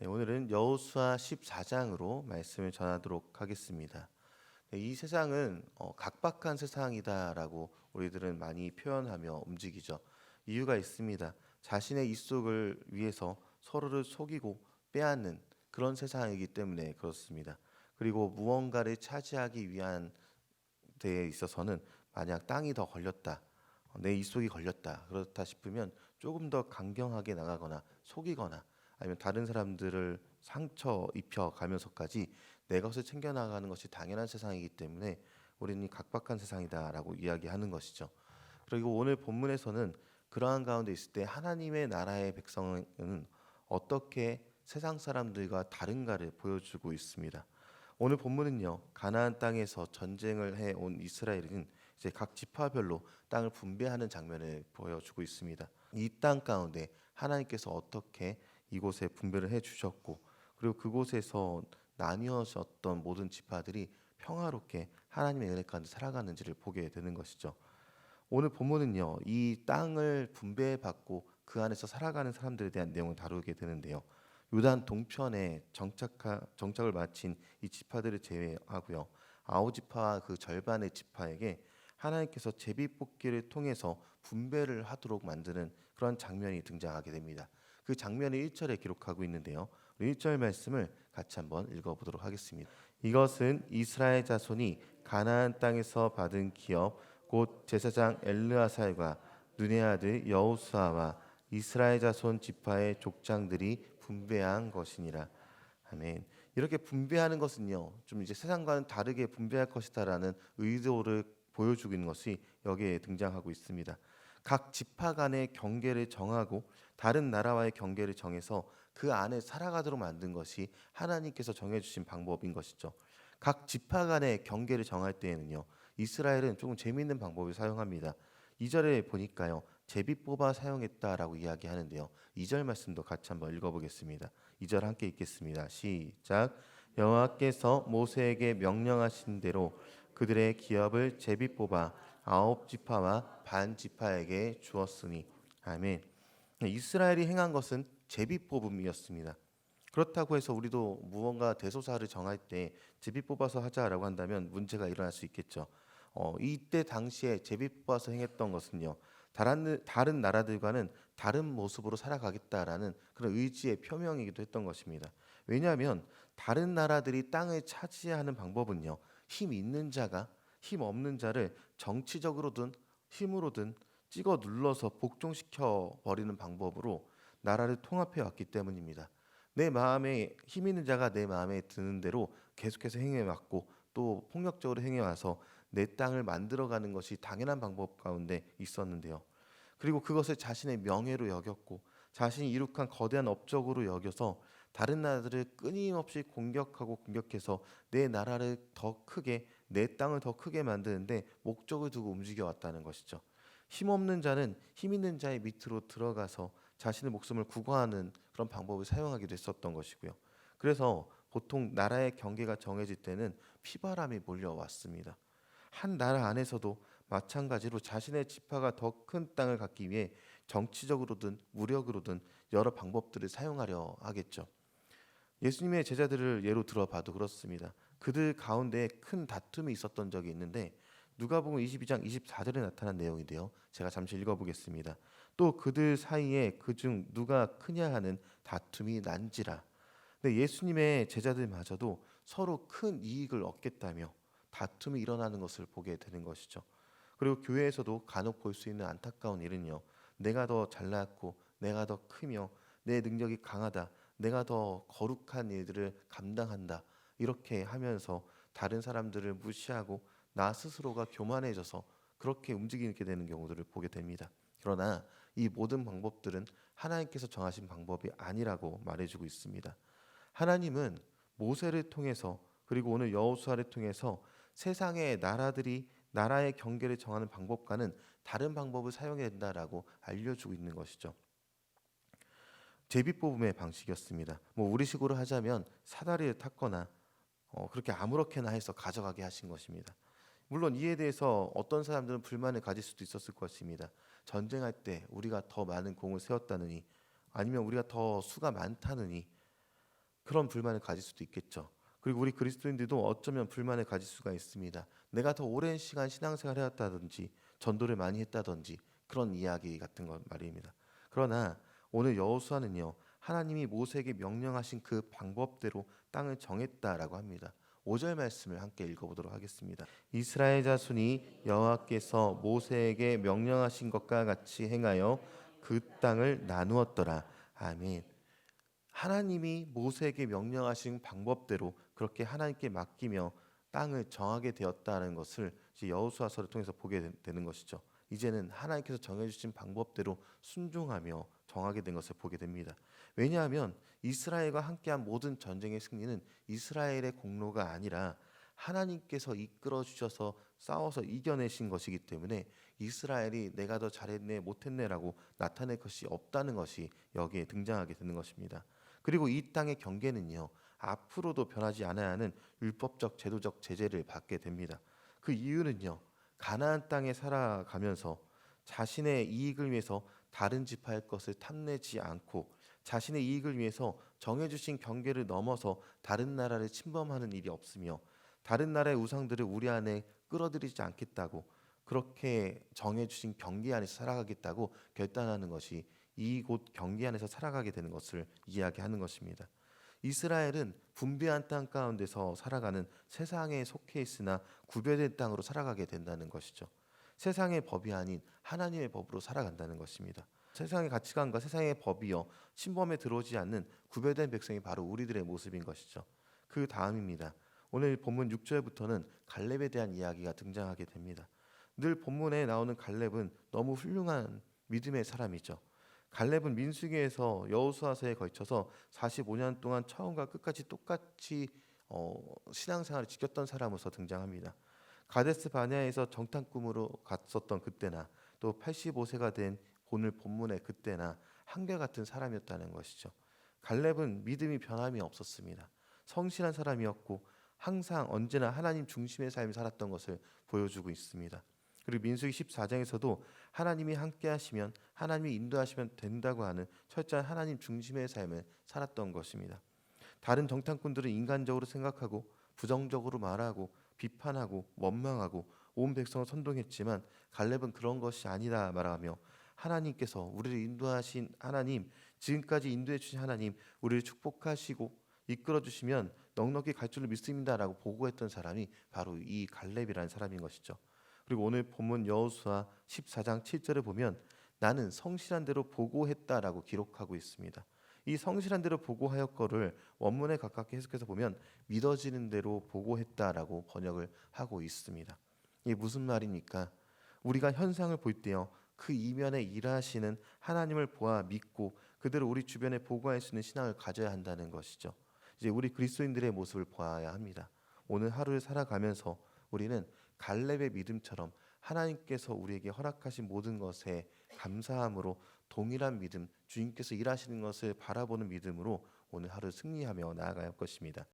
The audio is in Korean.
네, 오늘은 여호수아 14장으로 말씀을 전하도록 하겠습니다. 네, 이 세상은 각박한 세상이다라고 우리들은 많이 표현하며 움직이죠. 이유가 있습니다. 자신의 입속을 위해서 서로를 속이고 빼앗는 그런 세상이기 때문에 그렇습니다. 그리고 무언가를 차지하기 위한 데에 있어서는 만약 땅이 더 걸렸다, 내 입속이 걸렸다 그렇다 싶으면 조금 더 강경하게 나가거나 속이거나 아니면 다른 사람들을 상처 입혀 가면서까지 내 것을 챙겨 나가는 것이 당연한 세상이기 때문에 우리는 각박한 세상이다라고 이야기하는 것이죠. 그리고 오늘 본문에서는 그러한 가운데 있을 때 하나님의 나라의 백성은 어떻게 세상 사람들과 다른가를 보여주고 있습니다. 오늘 본문은요, 가나안 땅에서 전쟁을 해온 이스라엘은 이제 각 지파별로 땅을 분배하는 장면을 보여주고 있습니다. 이 땅 가운데 하나님께서 어떻게 이곳에 분배를 해주셨고, 그리고 그곳에서 나뉘어졌던 모든 지파들이 평화롭게 하나님의 은혜 가운데 살아가는지를 보게 되는 것이죠. 오늘 본문은요, 이 땅을 분배받고 그 안에서 살아가는 사람들에 대한 내용을 다루게 되는데요. 요단 동편에 정착을 마친 이 지파들을 제외하고요, 아홉 지파와 그 절반의 지파에게 하나님께서 제비뽑기를 통해서 분배를 하도록 만드는 그런 장면이 등장하게 됩니다. 그 장면을 1절에 기록하고 있는데요. 1절 말씀을 같이 한번 읽어보도록 하겠습니다. 이것은 이스라엘 자손이 가나안 땅에서 받은 기업 곧 제사장 엘르아살과 눈의 아들 여호수아와 이스라엘 자손 지파의 족장들이 분배한 것이니라. 아멘. 이렇게 분배하는 것은요, 좀 이제 세상과는 다르게 분배할 것이다라는 의도를 보여주고 있는 것이 여기에 등장하고 있습니다. 각 지파 간의 경계를 정하고 다른 나라와의 경계를 정해서 그 안에 살아가도록 만든 것이 하나님께서 정해주신 방법인 것이죠. 각 지파 간의 경계를 정할 때에는요, 이스라엘은 조금 재미있는 방법을 사용합니다. 2절에 보니까요, 제비 뽑아 사용했다라고 이야기하는데요. 2절 말씀도 같이 한번 읽어보겠습니다. 2절 함께 읽겠습니다. 시작. 여호와께서 모세에게 명령하신 대로 그들의 기업을 제비 뽑아 아홉 지파와 반 지파에게 주었으니. 아멘. 이스라엘이 행한 것은 제비 뽑음이었습니다. 그렇다고 해서 우리도 무언가 대소사를 정할 때 제비 뽑아서 하자라고 한다면 문제가 일어날 수 있겠죠. 이때 당시에 제비 뽑아서 행했던 것은요, 다른 나라들과는 다른 모습으로 살아가겠다라는 그런 의지의 표명이기도 했던 것입니다. 왜냐하면 다른 나라들이 땅을 차지하는 방법은요, 힘 있는 자가 힘 없는 자를 정치적으로든 힘으로든 찍어 눌러서 복종시켜 버리는 방법으로 나라를 통합해 왔기 때문입니다. 내 마음에 힘 있는 자가 내 마음에 드는 대로 계속해서 행해 왔고 또 폭력적으로 행해 와서 내 땅을 만들어가는 것이 당연한 방법 가운데 있었는데요. 그리고 그것을 자신의 명예로 여겼고 자신이 이룩한 거대한 업적으로 여겨서 다른 나라들을 끊임없이 공격하고 공격해서 내 나라를 더 크게, 내 땅을 더 크게 만드는데 목적을 두고 움직여 왔다는 것이죠. 힘없는 자는 힘 있는 자의 밑으로 들어가서 자신의 목숨을 구가하는 그런 방법을 사용하기도 했었던 것이고요. 그래서 보통 나라의 경계가 정해질 때는 피바람이 몰려왔습니다. 한 나라 안에서도 마찬가지로 자신의 지파가 더 큰 땅을 갖기 위해 정치적으로든 무력으로든 여러 방법들을 사용하려 하겠죠. 예수님의 제자들을 예로 들어봐도 그렇습니다. 그들 가운데 큰 다툼이 있었던 적이 있는데 누가복음 22장 24절에 나타난 내용인데요. 제가 잠시 읽어보겠습니다. 또 그들 사이에 그중 누가 크냐 하는 다툼이 난지라. 근데 예수님의 제자들마저도 서로 큰 이익을 얻겠다며 다툼이 일어나는 것을 보게 되는 것이죠. 그리고 교회에서도 간혹 볼 수 있는 안타까운 일은요, 내가 더 잘났고 내가 더 크며 내 능력이 강하다, 내가 더 거룩한 일들을 감당한다, 이렇게 하면서 다른 사람들을 무시하고 나 스스로가 교만해져서 그렇게 움직이게 되는 경우들을 보게 됩니다. 그러나 이 모든 방법들은 하나님께서 정하신 방법이 아니라고 말해주고 있습니다. 하나님은 모세를 통해서 그리고 오늘 여호수아를 통해서 세상의 나라들이 나라의 경계를 정하는 방법과는 다른 방법을 사용해야 된다라고 알려주고 있는 것이죠. 제비뽑음의 방식이었습니다. 뭐 우리식으로 하자면 사다리를 탔거나 그렇게 아무렇게나 해서 가져가게 하신 것입니다. 물론 이에 대해서 어떤 사람들은 불만을 가질 수도 있었을 것입니다. 전쟁할 때 우리가 더 많은 공을 세웠다느니 아니면 우리가 더 수가 많다느니 그런 불만을 가질 수도 있겠죠. 그리고 우리 그리스도인들도 어쩌면 불만을 가질 수가 있습니다. 내가 더 오랜 시간 신앙생활을 해왔다든지 전도를 많이 했다든지 그런 이야기 같은 것 말입니다. 그러나 오늘 여호수아는요, 하나님이 모세에게 명령하신 그 방법대로 땅을 정했다라고 합니다. 5절 말씀을 함께 읽어보도록 하겠습니다. 이스라엘 자손이 여호와께서 모세에게 명령하신 것과 같이 행하여 그 땅을 나누었더라. 아멘. 하나님이 모세에게 명령하신 방법대로 그렇게 하나님께 맡기며 땅을 정하게 되었다는 것을 이제 여호수아서를 통해서 보게 되는 것이죠. 이제는 하나님께서 정해주신 방법대로 순종하며 정하게 된 것을 보게 됩니다. 왜냐하면 이스라엘과 함께한 모든 전쟁의 승리는 이스라엘의 공로가 아니라 하나님께서 이끌어 주셔서 싸워서 이겨내신 것이기 때문에 이스라엘이 내가 더 잘했네 못했네라고 나타낼 것이 없다는 것이 여기에 등장하게 되는 것입니다. 그리고 이 땅의 경계는요, 앞으로도 변하지 않아야 하는 율법적 제도적 제재를 받게 됩니다. 그 이유는요, 가나안 땅에 살아가면서 자신의 이익을 위해서 다른 지파의 것을 탐내지 않고 자신의 이익을 위해서 정해주신 경계를 넘어서 다른 나라를 침범하는 일이 없으며 다른 나라의 우상들을 우리 안에 끌어들이지 않겠다고 그렇게 정해주신 경계 안에서 살아가겠다고 결단하는 것이 이곳 경계 안에서 살아가게 되는 것을 이야기하는 것입니다. 이스라엘은 분배한 땅 가운데서 살아가는 세상에 속해 있으나 구별된 땅으로 살아가게 된다는 것이죠. 세상의 법이 아닌 하나님의 법으로 살아간다는 것입니다. 세상의 가치관과 세상의 법이요 침범에 들어오지 않는 구별된 백성이 바로 우리들의 모습인 것이죠. 그 다음입니다. 오늘 본문 6절부터는 갈렙에 대한 이야기가 등장하게 됩니다. 늘 본문에 나오는 갈렙은 너무 훌륭한 믿음의 사람이죠. 갈렙은 민수기에서 여호수아서에 걸쳐서 45년 동안 처음과 끝까지 똑같이 신앙생활을 지켰던 사람으로서 등장합니다. 가데스 바네아에서 정탐꾼으로 갔었던 그때나 또 85세가 된 오늘 본문의 그때나 한결같은 사람이었다는 것이죠. 갈렙은 믿음이 변함이 없었습니다. 성실한 사람이었고 항상 언제나 하나님 중심의 삶을 살았던 것을 보여주고 있습니다. 그리고 민수기 14장에서도 하나님이 함께 하시면 하나님이 인도하시면 된다고 하는 철저한 하나님 중심의 삶을 살았던 것입니다. 다른 정탐꾼들은 인간적으로 생각하고 부정적으로 말하고 비판하고 원망하고 온 백성을 선동했지만 갈렙은 그런 것이 아니다 말하며 하나님께서 우리를 인도하신 하나님, 지금까지 인도해 주신 하나님, 우리를 축복하시고 이끌어 주시면 넉넉히 갈 줄을 믿습니다라고 보고했던 사람이 바로 이 갈렙이라는 사람인 것이죠. 그리고 오늘 본문 여호수아 14장 7절을 보면 나는 성실한 대로 보고했다라고 기록하고 있습니다. 이 성실한 대로 보고하였거를 원문에 가깝게 해석해서 보면 믿어지는 대로 보고했다라고 번역을 하고 있습니다. 이게 무슨 말입니까? 우리가 현상을 볼 때요, 그 이면에 일하시는 하나님을 보아 믿고 그대로 우리 주변에 보고할 수 있는 신앙을 가져야 한다는 것이죠. 이제 우리 그리스도인들의 모습을 보아야 합니다. 오늘 하루를 살아가면서 우리는 갈렙의 믿음처럼 하나님께서 우리에게 허락하신 모든 것에 감사함으로 동일한 믿음, 주님께서 일하시는 것을 바라보는 믿음으로 오늘 하루 승리하며 나아갈 것입니다.